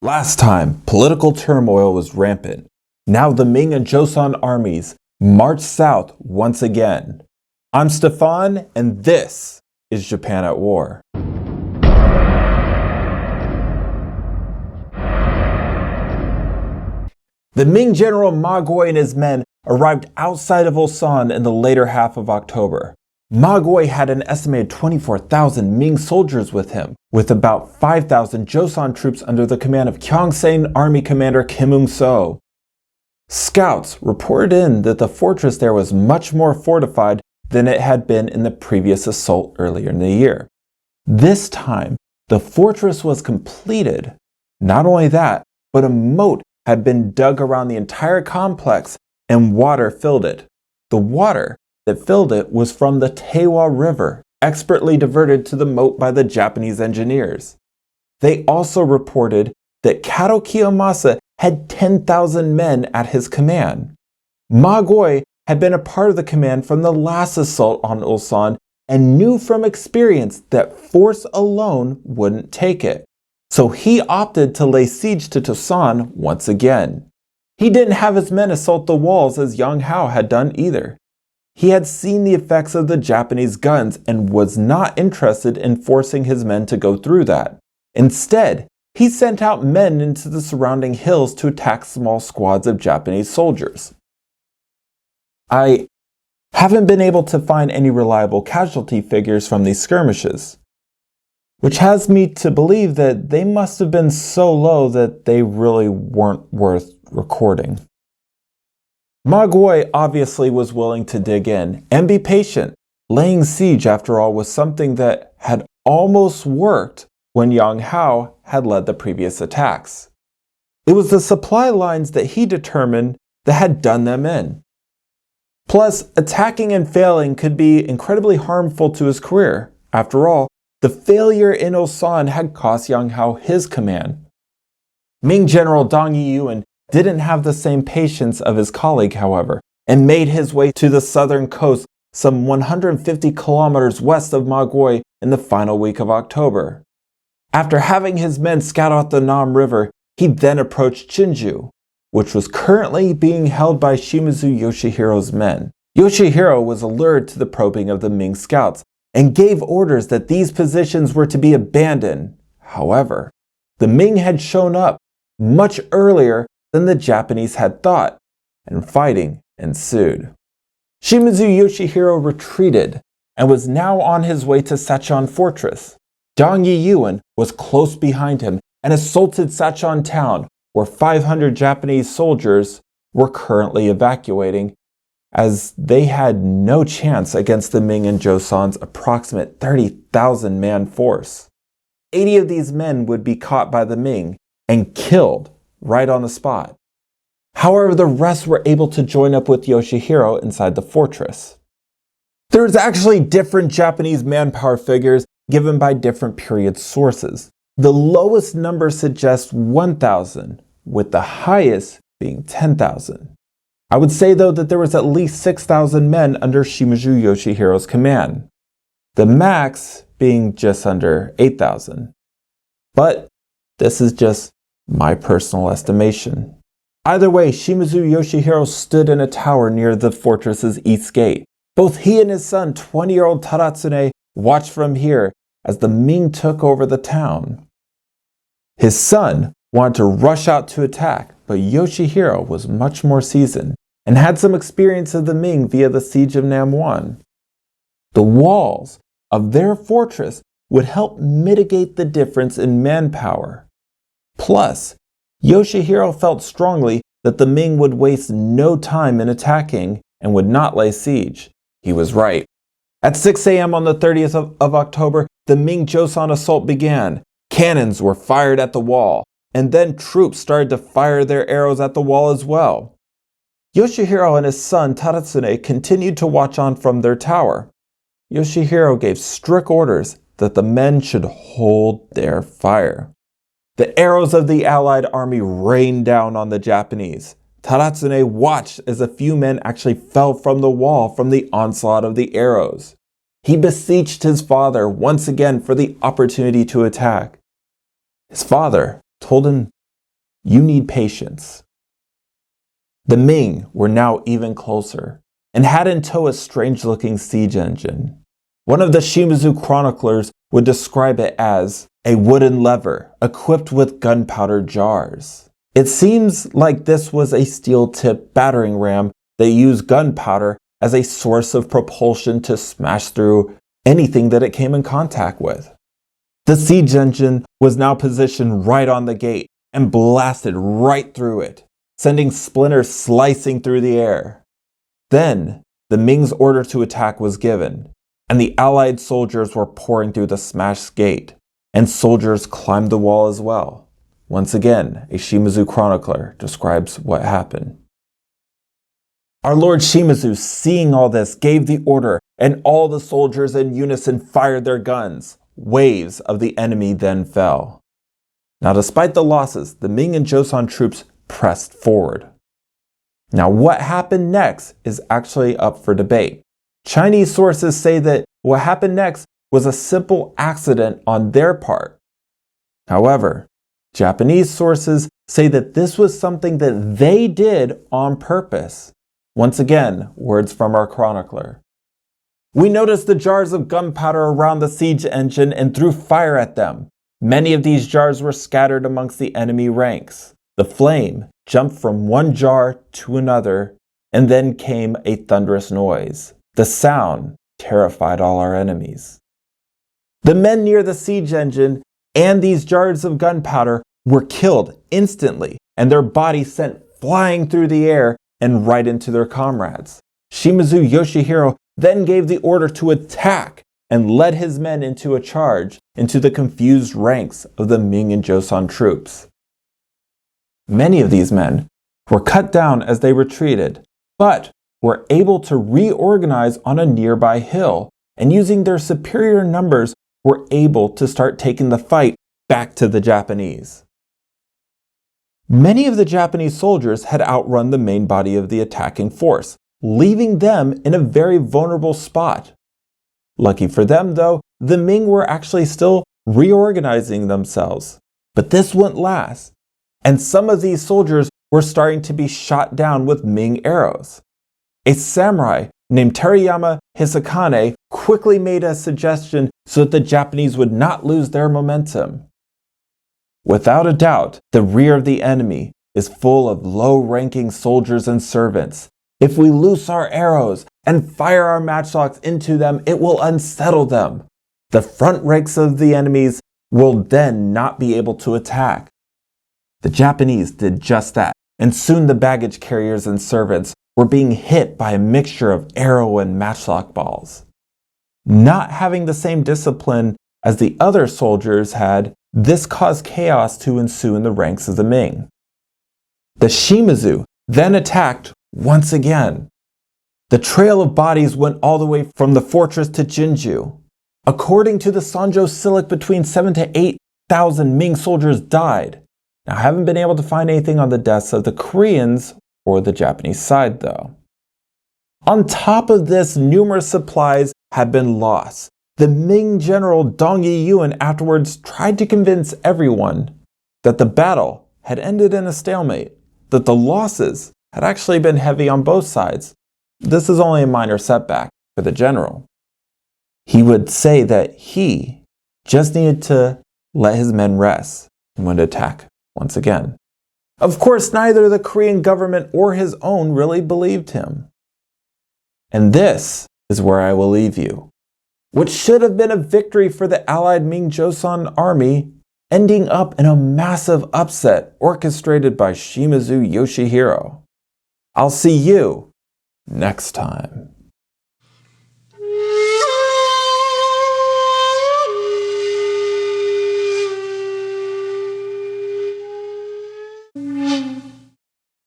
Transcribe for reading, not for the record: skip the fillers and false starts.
Last time, political turmoil was rampant. Now the Ming and Joseon armies march south once again. I'm Stefan, and this is Japan at War. The Ming general Ma Guo and his men arrived outside of Ulsan in the later half of October. Ma Guo had an estimated 24,000 Ming soldiers with him, with about 5,000 Joseon troops under the command of Gyeongsang Army Commander Kim Eun-so. Scouts reported in that the fortress there was much more fortified than it had been in the previous assault earlier in the year. This time, the fortress was completed. Not only that, but a moat had been dug around the entire complex and water filled it. The water that filled it was from the Taewa River, expertly diverted to the moat by the Japanese engineers. They also reported that Kato Kiyomasa had 10,000 men at his command. Ma Guo had been a part of the command from the last assault on Ulsan and knew from experience that force alone wouldn't take it. So he opted to lay siege to Tosan once again. He didn't have his men assault the walls as Yang Hao had done either. He had seen the effects of the Japanese guns and was not interested in forcing his men to go through that. Instead, he sent out men into the surrounding hills to attack small squads of Japanese soldiers. I haven't been able to find any reliable casualty figures from these skirmishes, which has me to believe that they must have been so low that they really weren't worth recording. Ma Guo obviously was willing to dig in and be patient. Laying siege, after all, was something that had almost worked when Yang Hao had led the previous attacks. It was the supply lines that he determined that had done them in. Plus, attacking and failing could be incredibly harmful to his career. After all, the failure in Ulsan had cost Yang Hao his command. Ming General Dong Yiyuan didn't have the same patience of his colleague, however, and made his way to the southern coast some 150 kilometers west of Ma Guo in the final week of October. After having his men scout out the Nam River, he then approached Jinju, which was currently being held by Shimazu Yoshihiro's men. Yoshihiro was allured to the probing of the Ming scouts and gave orders that these positions were to be abandoned. However, the Ming had shown up much earlier than the Japanese had thought, and fighting ensued. Shimazu Yoshihiro retreated and was now on his way to Sacheon Fortress. Dong Yiyuan was close behind him and assaulted Sacheon town, where 500 Japanese soldiers were currently evacuating, as they had no chance against the Ming and Joseon's approximate 30,000 man force. 80 of these men would be caught by the Ming and killed right on the spot. However, the rest were able to join up with Yoshihiro inside the fortress. There's actually different Japanese manpower figures given by different period sources. The lowest number suggests 1,000, with the highest being 10,000. I would say, though, that there was at least 6,000 men under Shimazu Yoshihiro's command, the max being just under 8,000. But this is just my personal estimation. Either way, Shimazu Yoshihiro stood in a tower near the fortress's east gate. Both he and his son, 20-year-old Tadatsune, watched from here as the Ming took over the town. His son wanted to rush out to attack, but Yoshihiro was much more seasoned and had some experience of the Ming via the siege of Namwan. The walls of their fortress would help mitigate the difference in manpower. Plus, Yoshihiro felt strongly that the Ming would waste no time in attacking and would not lay siege. He was right. At 6 a.m. on the 30th of October, the Ming Joseon assault began. Cannons were fired at the wall, and then troops started to fire their arrows at the wall as well. Yoshihiro and his son Tadatsune continued to watch on from their tower. Yoshihiro gave strict orders that the men should hold their fire. The arrows of the Allied army rained down on the Japanese. Tadatsune watched as a few men actually fell from the wall from the onslaught of the arrows. He beseeched his father once again for the opportunity to attack. His father told him you need patience. The Ming were now even closer and had in tow a strange-looking siege engine. One of the Shimazu chroniclers would describe it as a wooden lever equipped with gunpowder jars. It seems like this was a steel-tipped battering ram that used gunpowder as a source of propulsion to smash through anything that it came in contact with. The siege engine was now positioned right on the gate and blasted right through it, sending splinters slicing through the air. Then, the Ming's order to attack was given, and the Allied soldiers were pouring through the smashed gate, and soldiers climbed the wall as well. Once again, a Shimazu chronicler describes what happened. Our Lord Shimazu, seeing all this, gave the order, and all the soldiers in unison fired their guns. Waves of the enemy then fell. Now, despite the losses, the Ming and Joseon troops pressed forward. Now, what happened next is actually up for debate. Chinese sources say that what happened next was a simple accident on their part. However, Japanese sources say that this was something that they did on purpose. Once again, words from our chronicler. We noticed the jars of gunpowder around the siege engine and threw fire at them. Many of these jars were scattered amongst the enemy ranks. The flame jumped from one jar to another, and then came a thunderous noise. The sound terrified all our enemies. The men near the siege engine and these jars of gunpowder were killed instantly, and their bodies sent flying through the air and right into their comrades. Shimazu Yoshihiro then gave the order to attack and led his men into a charge into the confused ranks of the Ming and Joseon troops. Many of these men were cut down as they retreated, but were able to reorganize on a nearby hill, and using their superior numbers were able to start taking the fight back to the Japanese. Many of the Japanese soldiers had outrun the main body of the attacking force, leaving them in a very vulnerable spot. Lucky for them, though, the Ming were actually still reorganizing themselves. But this wouldn't last, and some of these soldiers were starting to be shot down with Ming arrows. A samurai named Terayama Hisakane quickly made a suggestion so that the Japanese would not lose their momentum. Without a doubt, the rear of the enemy is full of low-ranking soldiers and servants. If we loose our arrows and fire our matchlocks into them, it will unsettle them. The front ranks of the enemies will then not be able to attack. The Japanese did just that, and soon the baggage carriers and servants were being hit by a mixture of arrow and matchlock balls. Not having the same discipline as the other soldiers had, this caused chaos to ensue in the ranks of the Ming. The Shimazu then attacked once again. The trail of bodies went all the way from the fortress to Jinju. According to the Sanjo Silic, between 7,000 to 8,000 Ming soldiers died. Now, I haven't been able to find anything on the deaths of the Koreans or the Japanese side, though. On top of this, numerous supplies had been lost. The Ming general Dong Yiyuan afterwards tried to convince everyone that the battle had ended in a stalemate, that the losses had actually been heavy on both sides. This is only a minor setback for the general. He would say that he just needed to let his men rest and would attack once again. Of course, neither the Korean government or his own really believed him. And this is where I will leave you. What should have been a victory for the Allied Ming Joseon army, ending up in a massive upset orchestrated by Shimazu Yoshihiro. I'll see you next time.